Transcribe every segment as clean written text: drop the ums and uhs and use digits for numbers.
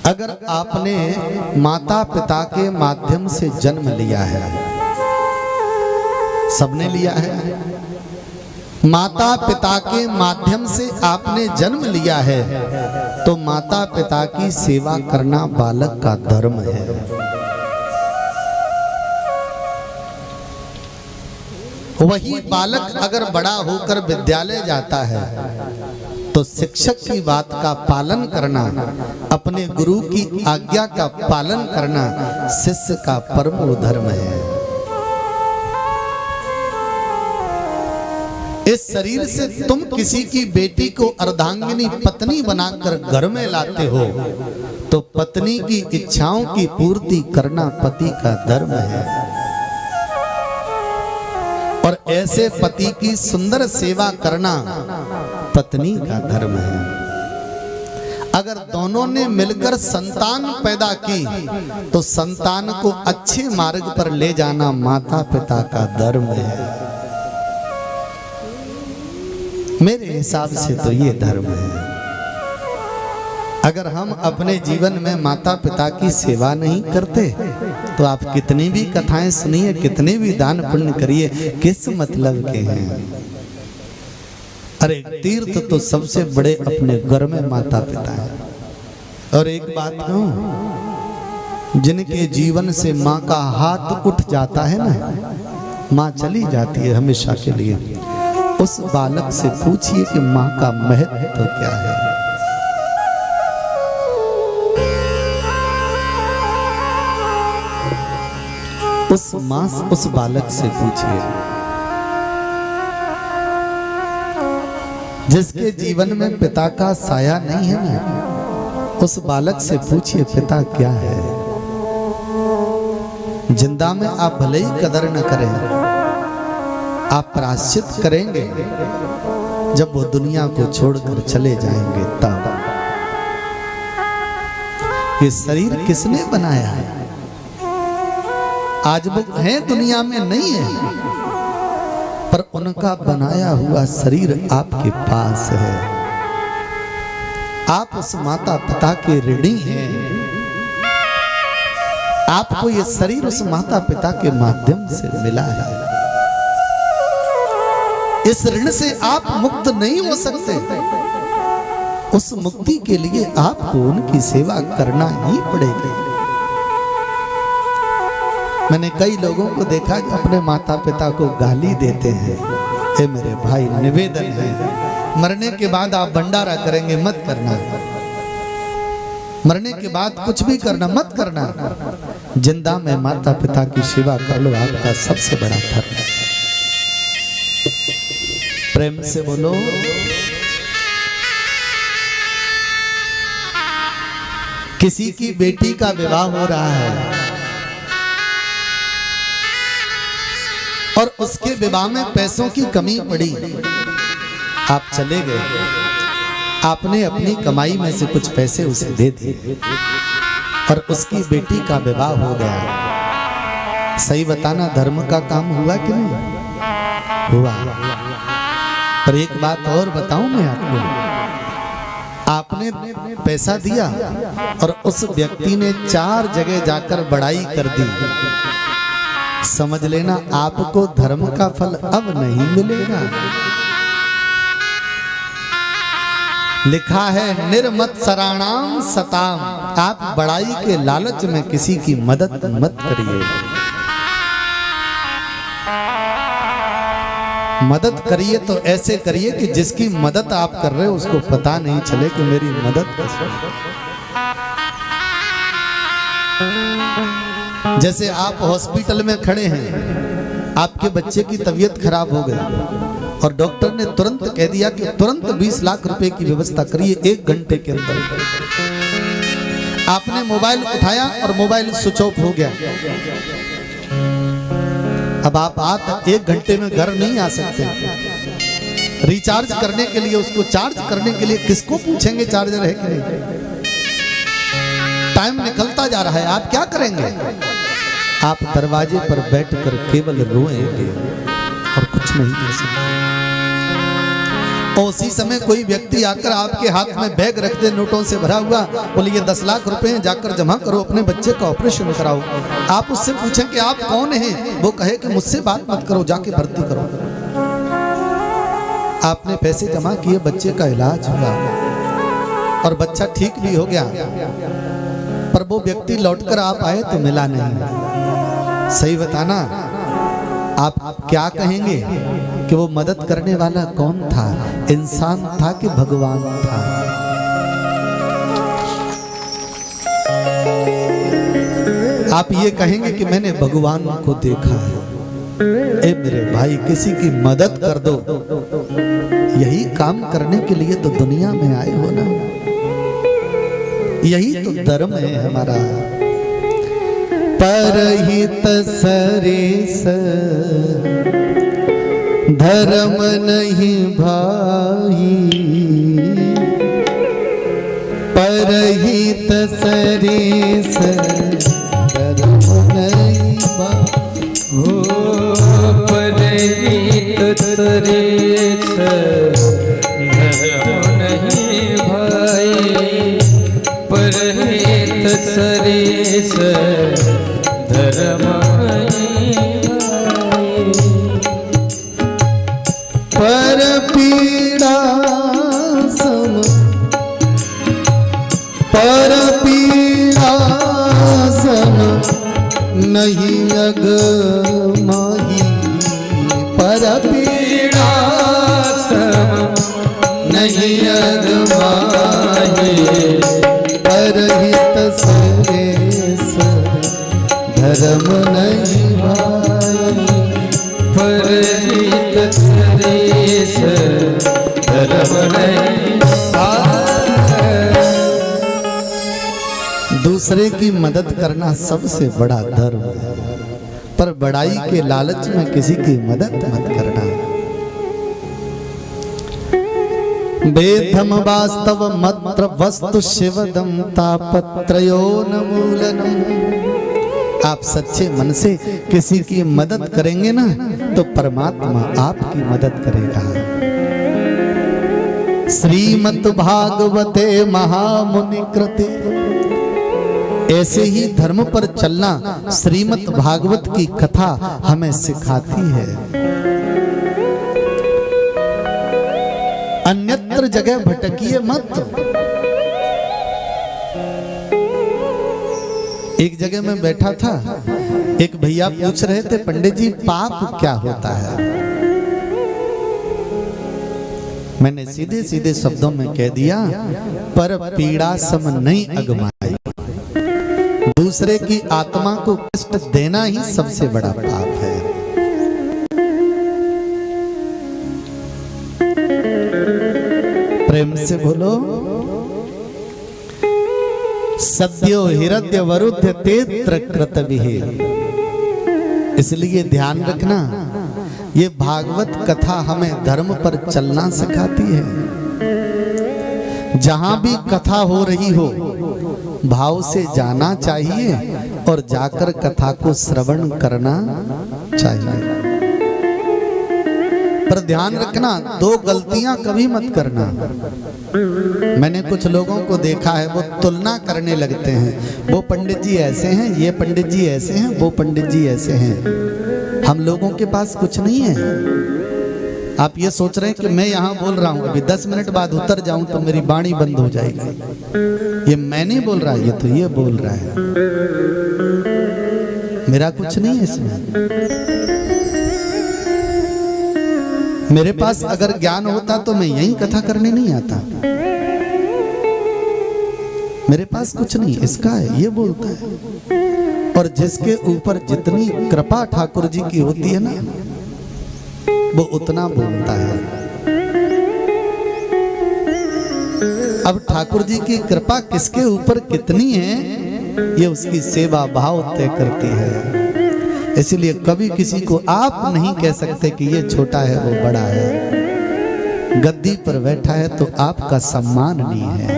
अगर आपने माता पिता के माध्यम से जन्म लिया है, सबने लिया है, माता पिता के माध्यम से आपने जन्म लिया है, तो माता पिता की सेवा करना बालक का धर्म है। वही बालक अगर बड़ा होकर विद्यालय जाता है तो शिक्षक की बात का पालन करना, अपने गुरु की आज्ञा का पालन करना शिष्य का परम धर्म है। इस शरीर से तुम किसी की बेटी को अर्धांगिनी पत्नी बनाकर घर में लाते हो, तो पत्नी की इच्छाओं की पूर्ति करना पति का धर्म है। और ऐसे पति की सुंदर सेवा करना पत्नी का धर्म है। अगर दोनों ने मिलकर संतान पैदा की तो संतान को अच्छे मार्ग पर ले जाना माता पिता का धर्म है। मेरे हिसाब से तो ये धर्म है। अगर हम अपने जीवन में माता पिता की सेवा नहीं करते तो आप कितनी भी कथाएं सुनिए, कितने भी दान पुण्य करिए, किस मतलब के हैं। अरे तीर्थ तो सबसे बड़े अपने घर में माता पिता है। और एक बात कहूं, जिनके जीवन से माँ का हाथ उठ जाता है ना, माँ चली जाती है हमेशा के लिए, उस बालक से पूछिए कि माँ का महत्व तो क्या है। उस बालक से पूछिए। जिसके जीवन में पिता का साया नहीं है ना, उस बालक से पूछिए पिता क्या है। जिंदा में आप भले ही कदर न करें, आप प्रायश्चित करेंगे जब वो दुनिया को छोड़कर चले जाएंगे तब। ये शरीर किसने बनाया है? आज वो है दुनिया में नहीं है, पर उनका बनाया हुआ शरीर आपके पास है। आप उस माता पिता के ऋणी हैं। आपको ये शरीर उस माता पिता के माध्यम से मिला है। इस ऋण से आप मुक्त नहीं हो सकते। उस मुक्ति के लिए आपको उनकी सेवा करना ही पड़ेगी। मैंने कई लोगों को देखा जो अपने माता पिता को गाली देते हैं। ए मेरे भाई, निवेदन है, मरने के बाद आप भंडारा करेंगे मत करना। मरने के बाद कुछ भी करना मत करना। जिंदा में माता पिता की सेवा कर लो, आपका सबसे बड़ा धर्म है। प्रेम से बोलो। किसी की बेटी का विवाह हो रहा है और उसके विवाह में पैसों की कमी पड़ी। आप चले गए, आपने अपनी कमाई में से कुछ पैसे उसे दे दिए और उसकी बेटी का विवाह हो गया। सही बताना, धर्म का काम हुआ कि नहीं हुआ? पर एक बात और बताऊं मैं आपको, आपने पैसा दिया और उस व्यक्ति ने 4 जगह जाकर बड़ाई कर दी। समझ लेना आपको धर्म का फल अब नहीं मिलेगा। लिखा है निर्मत्सराणाम सताम। आप बड़ाई के लालच में किसी की मदद मत करिए। मदद करिए तो ऐसे करिए कि जिसकी मदद आप कर रहे हो उसको पता नहीं चले कि मेरी मदद कैसे। जैसे आप हॉस्पिटल में खड़े हैं, आपके बच्चे की तबीयत खराब हो गई और डॉक्टर ने तुरंत कह दिया कि तुरंत 20 लाख रुपए की व्यवस्था करिए 1 घंटे के अंदर। आपने मोबाइल उठाया और मोबाइल स्विच ऑफ हो गया। अब आप 1 घंटे में घर नहीं आ सकते। रिचार्ज करने के लिए, उसको चार्ज करने के लिए किसको पूछेंगे चार्जर है कि नहीं? टाइम निकलता जा रहा है, आप क्या करेंगे? आप दरवाजे पर बैठकर केवल रोएंगे और कुछ नहीं कर सकते। और उसी समय कोई व्यक्ति आकर आपके हाथ में बैग रख दे नोटों से भरा हुआ, बोले ये 10 लाख रुपए हैं, जाकर जमा करो, अपने बच्चे का ऑपरेशन कराओ। आप उससे पूछें कि आप कौन हैं, वो कहे कि मुझसे बात मत करो, जाके भर्ती करो। आपने पैसे जमा किए, बच्चे का इलाज हुआ और बच्चा ठीक भी हो गया, पर वो व्यक्ति लौटकर आप आए तो मिला नहीं। सही बताना, आप क्या कहेंगे कि वो मदद करने वाला कौन था? इंसान था कि भगवान था? आप ये कहेंगे कि मैंने भगवान को देखा है। ए मेरे भाई, किसी की मदद कर दो, यही काम करने के लिए तो दुनिया में आए हो ना, यही तो धर्म है हमारा। परहित सरेस धर्म नहीं भाई, परहित सरेस धर्म नहीं भाई, हो परहित सरेस धर्म नहीं भाई, परहित सरेस धर्म नहीं भाई। पर पीड़ा सम, पर पीड़ा सम नहीं अग माही, पर पीड़ा सम नहीं अग माही, परहित सरेस धर्म नहीं भाई, परहित सरेस धर्म नहीं भाई। दूसरे की मदद करना सबसे बड़ा धर्म है, पर बड़ाई के लालच में किसी की मदद मत करना। वेदम वास्तव मत्र वस्तु शिवदम तापत्रयो न मूलनम। आप सच्चे मन से किसी की मदद करेंगे ना, तो परमात्मा आपकी मदद करेगा। श्रीमद् भागवते महामुनि कृते, ऐसे ही धर्म पर चलना श्रीमद् भागवत की कथा हमें सिखाती है। अन्यत्र जगह भटकिए मत। एक जगह में बैठा था, एक भैया पूछ रहे थे, पंडित जी पाप क्या होता है? मैंने सीधे सीधे शब्दों में कह दिया, पर पीड़ा सम नहीं अगमाई, दूसरे की आत्मा को कष्ट देना ही सबसे बड़ा पाप है। प्रेम से बोलो, सद्यो हृदय वरुद्ध तेत्र कृत विहे। इसलिए ध्यान रखना, ये भागवत कथा हमें धर्म पर चलना सिखाती है। जहां भी कथा हो रही हो, भाव से जाना चाहिए और जाकर कथा को श्रवण करना चाहिए। पर ध्यान रखना, दो गलतियां कभी मत करना। मैंने कुछ लोगों को देखा है, वो तुलना करने लगते हैं, वो पंडित जी ऐसे हैं, ये पंडित जी ऐसे हैं, वो पंडित जी ऐसे हैं। हम लोगों के पास कुछ नहीं है। आप ये सोच रहे हैं कि मैं यहाँ बोल रहा हूँ, अभी 10 मिनट बाद उतर जाऊं तो मेरी वाणी बंद हो जाएगी। ये मैं नहीं बोल रहा, ये तो ये बोल रहा है। मेरा कुछ नहीं है इसमें। मेरे पास अगर ज्ञान होता तो मैं यही कथा करने नहीं आता। मेरे पास कुछ नहीं, इसका है, ये बोलता है। और जिसके ऊपर जितनी कृपा ठाकुर जी की होती है ना, वो उतना बोलता है। अब ठाकुर जी की कृपा किसके ऊपर कितनी है, ये उसकी सेवा भाव तय करती है। इसलिए कभी किसी को आप नहीं कह सकते कि ये छोटा है वो बड़ा है। गद्दी पर बैठा है तो आपका सम्मान नहीं है,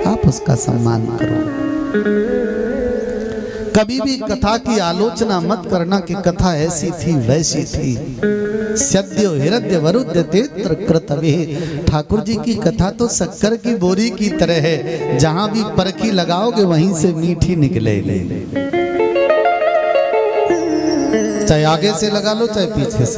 आप उसका सम्मान करो। कभी भी कथा की आलोचना मत करना कि कथा ऐसी थी वैसी थी। सद्यो हृदय वरुद्य तेत्र कृतवे। ठाकुर जी की कथा तो शक्कर की बोरी की तरह है, जहां भी परखी लगाओगे वहीं से मीठी निकलेगी, चाहे आगे से लगा लो चाहे पीछे से।